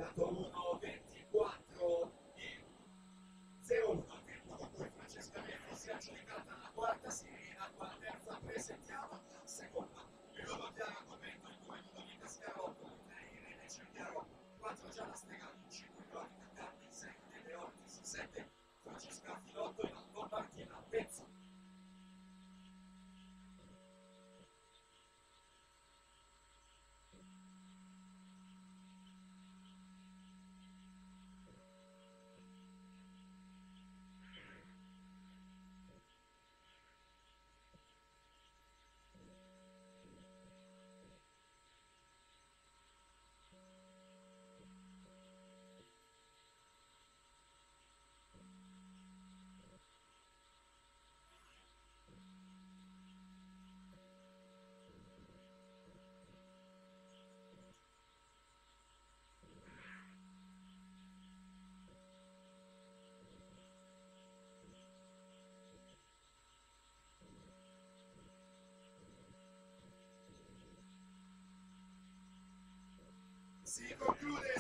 Dato 1:24 e 0-1 al tempo con cui Francesca Neto si è aggiudicata la quarta sirena, la terza presentiamo, seconda Ludo Chiara commento in 2 Ludovica Scarotto, 3 Irene Cerchiaro, 4 Gianna Stegani, 5 Veronica Carmi, 6 Nele Ortiz, 7 Francesca Filotto in 8 Martina Pezzo. Si conclude